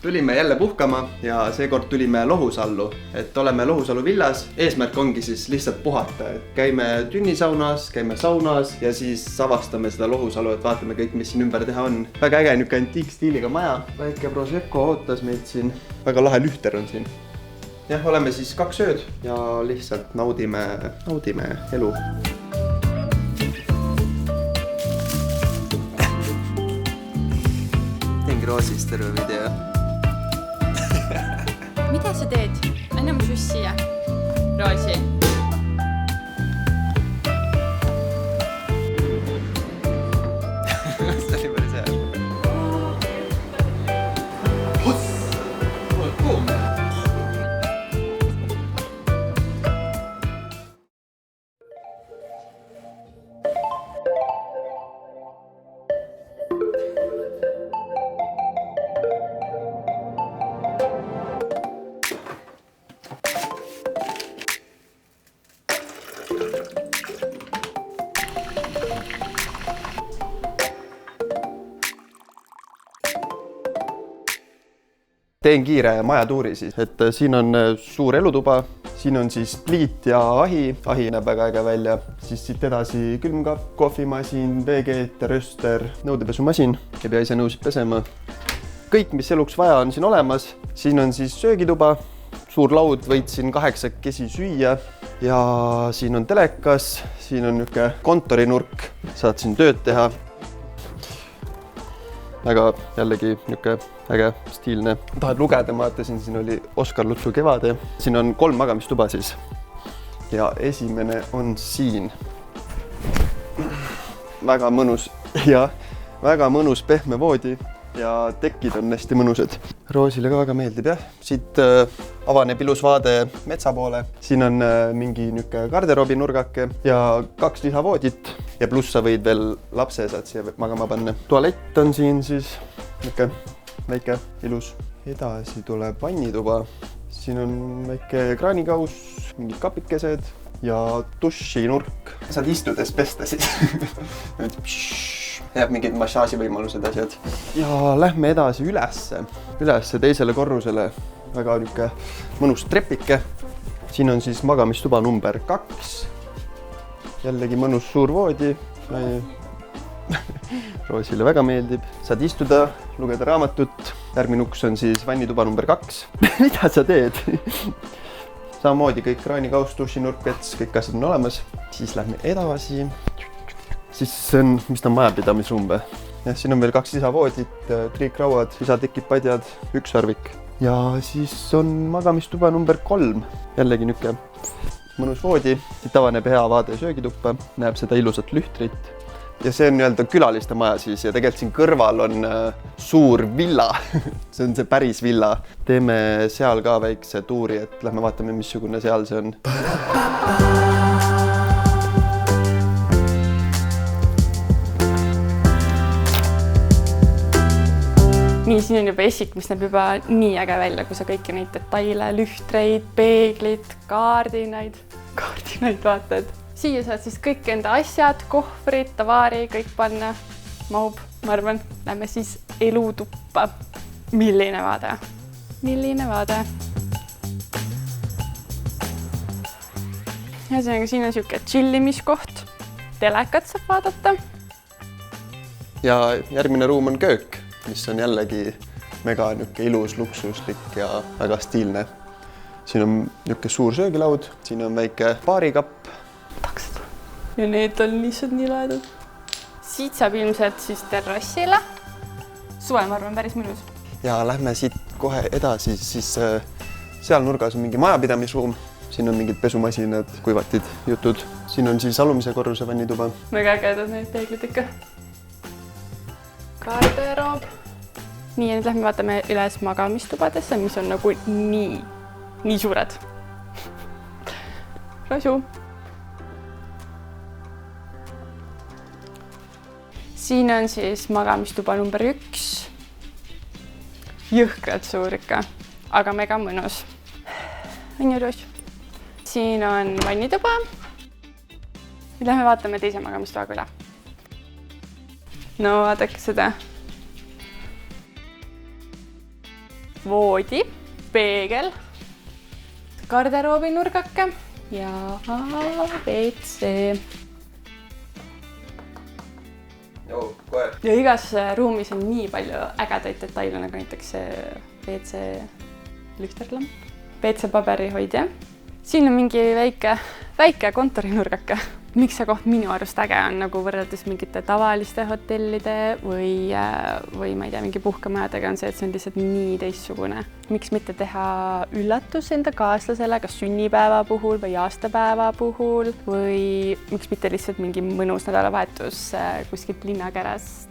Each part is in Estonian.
Tulime jälle puhkama ja seekord tulime Lohusallu, et oleme Lohusalu villas. Eesmärk ongi siis lihtsalt puhata, et käime tünnisaunas, käime saunas ja siis avastame seda Lohusalu, et vaatame kõik, mis siin ümber teha on. Väga äge niuke antiikstiiliga maja. Väike Prosecco ootas meid siin. Väga lahe lühter on siin. Jah, oleme siis 2 ööd ja lihtsalt naudime elu. Teen Groosist terve video. Mida sa teed? Anna mu suss siia. Roosi. See oli päris hea. Kuum. Teen kiire majatuuri siis, et siin on suur elutuba, siin on siis pliit ja ahi näeb väga äge välja, siis siit edasi külmkapp, kohvimasin, veekeet, rööster, nõudepesumasin, ei pea ise nõusid pesema. Kõik, mis eluks vaja on siin olemas, siin on siis söögituba, suur laud, võid siin 8 süüa ja siin on telekas, siin on niuke kontorinurk, saad siin tööd teha. Väga jällegi niuke äge, stiilne. Tahad lugeda, ma vaatasin, siin oli Oskar Lutsu Kevade. Siin on 3 magamistuba siis. Ja esimene on siin. Väga mõnus ja väga mõnus pehme voodi ja tekid on hästi mõnusad. Roosile ka väga meeldib, jah. Siit avaneb ilus vaade metsa poole. Siin on mingi niuke garderoobi nurgake ja 2 lisavoodit. Ja pluss sa võid veel lapse saad siia magama panna. Tualett on siin siis niuke väike ilus. Edasi tuleb vannituba. Siin on väike kraanikaus, mingid kapikesed ja dušinurk. Saad istudes pesta siis. Jääb mingid massaaživõimalused asjad. Ja lähme edasi ülesse teisele korrusele. Väga niuke mõnus trepike. Siin on siis magamistuba number 2. Jällegi mõnus suur voodi. Roosile väga meeldib. Saad istuda, lugeda raamatut. Järgmine uks on siis vannituba number 2. Mida sa teed? Samamoodi kõik kraanikaus, dušinurk, vets, kõik asjad on olemas. Siis lähme edasi. Siis see on, mis ta on majapidamisruum või? Ja siin on veel 2 lisavoodit, triikrauad, lisatekid, padjad, 1 sarvik. Ja siis on magamistuba number 3. Jällegi niuke mõnus voodi. Siit avaneb hea vaade söögituppa, näeb seda ilusat lühtrit. Ja see on nii-öelda külaliste maja siis ja tegelikult siin kõrval on suur villa. See on see päris villa. Teeme seal ka väikse tuuri, et lähme vaatame, missugune seal see on. Nii, siin on juba esik, mis näeb juba nii äge välja, kui sa kõiki neid detaile, lühtreid, peeglid, kaardinaid vaatad. Siia saad siis kõik enda asjad, kohvrid, tavaari, kõik panna. Mahub, ma arvan. Lähme siis elutuppa. Milline vaade? Ja siin on siuke chillimiskoht. Telekat saab vaadata. Ja järgmine ruum on köök, mis on jällegi mega niuke ilus, luksuslik ja väga stiilne. Siin on niuke suur söögilaud, siin on väike baarikapp. Ja need on lihtsalt nii laedad. Siit saab ilmselt siis terrassile. Suvel, ma arvan, päris mõnus. Ja lähme siit kohe edasi, siis seal nurgas on mingi majapidamisruum. Siin on mingid pesumasinad, kuivatid, jutud. Siin on siis alumise korruse vannituba. Väga ägedad need peeglid ikka. Garderoob. Nii, ja nüüd lähme vaatame üles magamistubadesse, mis on nagu nii suured. Rasu. Siin on siis magamistuba number 1. Jõhkralt suur ikka, aga mega mõnus. On ju Roos? Siin on vannituba. Nüüd lähme vaatame teise magamistubaga üle. No vaadake seda. voodi, peegel, garderoobi nurgake ja WC. Ja igas ruumis on nii palju ägedaid detaile, nagu näiteks see WC lühterlamp, WC paberihoidja. Siin on mingi väike kontorinurgake. Miks see koht minu arust äge on nagu võrreldes mingite tavaliste hotellide või ma ei tea, mingi puhkemajadega on see, et see on lihtsalt nii teistsugune. Miks mitte teha üllatus enda kaaslasele, kas sünnipäeva puhul või aastapäeva puhul või miks mitte lihtsalt mingi mõnus nädalavahetus kuskilt linnakärast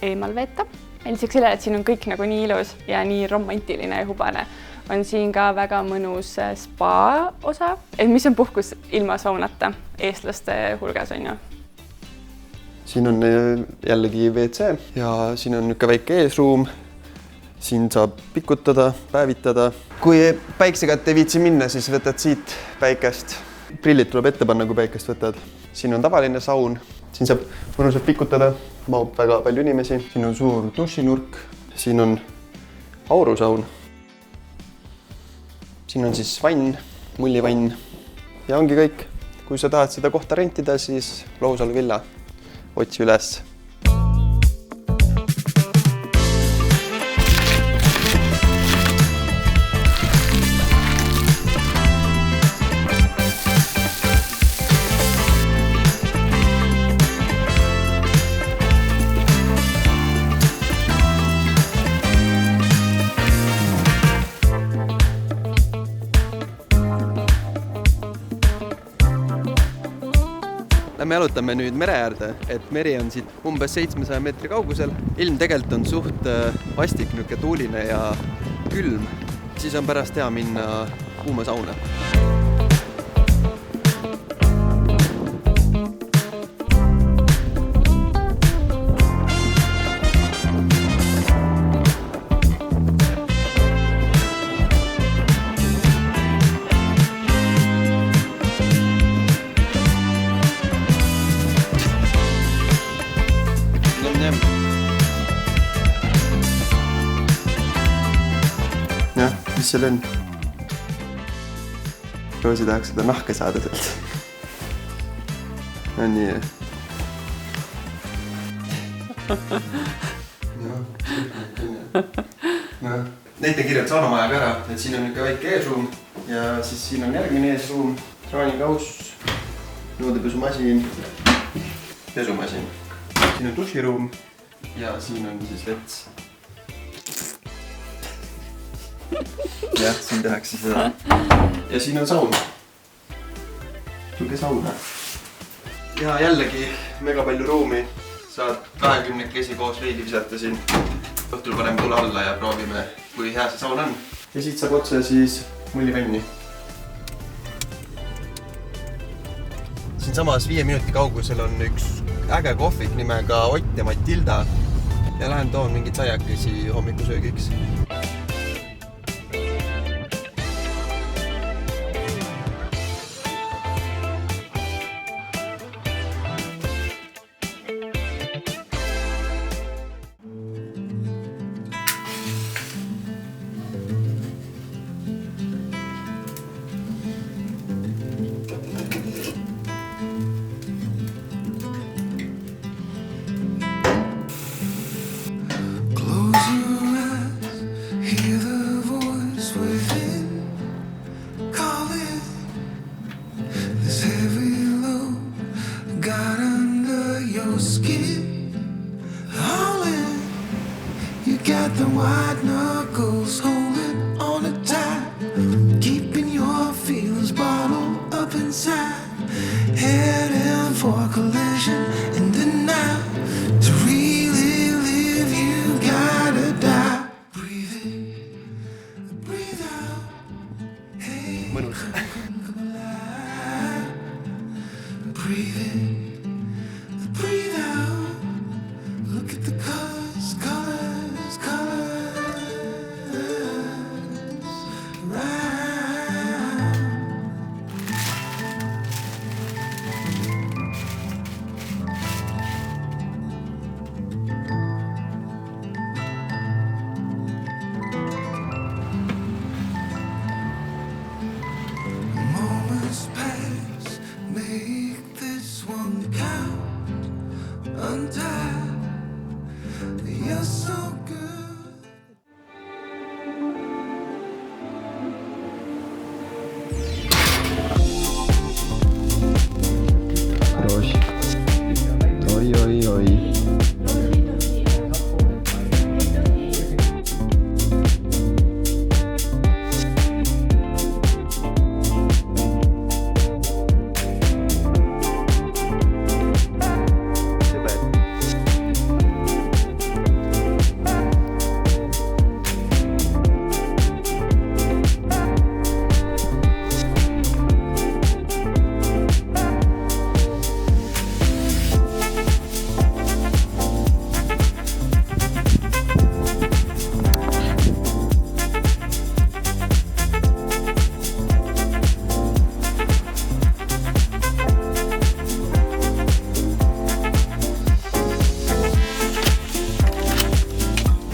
eemal veeta. Lisaks sellele, et siin on kõik nagu nii ilus ja nii romantiline ja hubane, on siin ka väga mõnus spa osa, et mis on puhkus ilma saunata eestlaste hulgas on ju. Siin on jällegi WC ja siin on niisugune väike eesruum. Siin saab pikutada, päevitada. Kui päiksekätte ei viitsi minna, siis võtad siit päikest. Prillid tuleb ette panna, kui päikest võtad. Siin on tavaline saun. Siin saab mõnusalt pikutada. Mahub väga palju inimesi. Siin on suur dušinurk. Siin on aurusaun. Siin on siis vann, mullivann ja ongi kõik. Kui sa tahad seda kohta rentida, siis Lohusal villa. Otsi üles. Me jalutame nüüd mere äärde, et meri on siit umbes 700 meetri kaugusel. Ilm tegelikult on suht vastik, niisugune tuuline ja külm. Siis on pärast hea minna kuuma sauna. Jah, mis seal on? Roosi tahaks seda nahka saada sealt. No nii. Näite kirjad saunamajaga ära, et siin on niisugune väike eesruum ja siis siin on järgmine eesruum, kraanikauss, nõudepesumasin, pesumasin. Siin on duširuum ja siin on siis vets. Jah, siin tehakse seda. Ja siin on saun. Suge sauna. Ja jällegi mega palju ruumi. Saad 20 koos veidi visata siin. Õhtul paneme tule alla ja proovime, kui hea see saun on. Ja siit saab otse siis mullivanni. Siin samas 5 minuti kaugusel on üks äge kohvik nimega Ott ja Matilda. Ja lähen toon mingid saiakesi hommikusöögiks.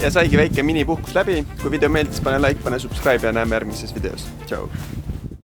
ja saigi väike minipuhkus läbi. Kui video meeldis, pane like, pane subscribe ja näeme järgmises videos. Tšau!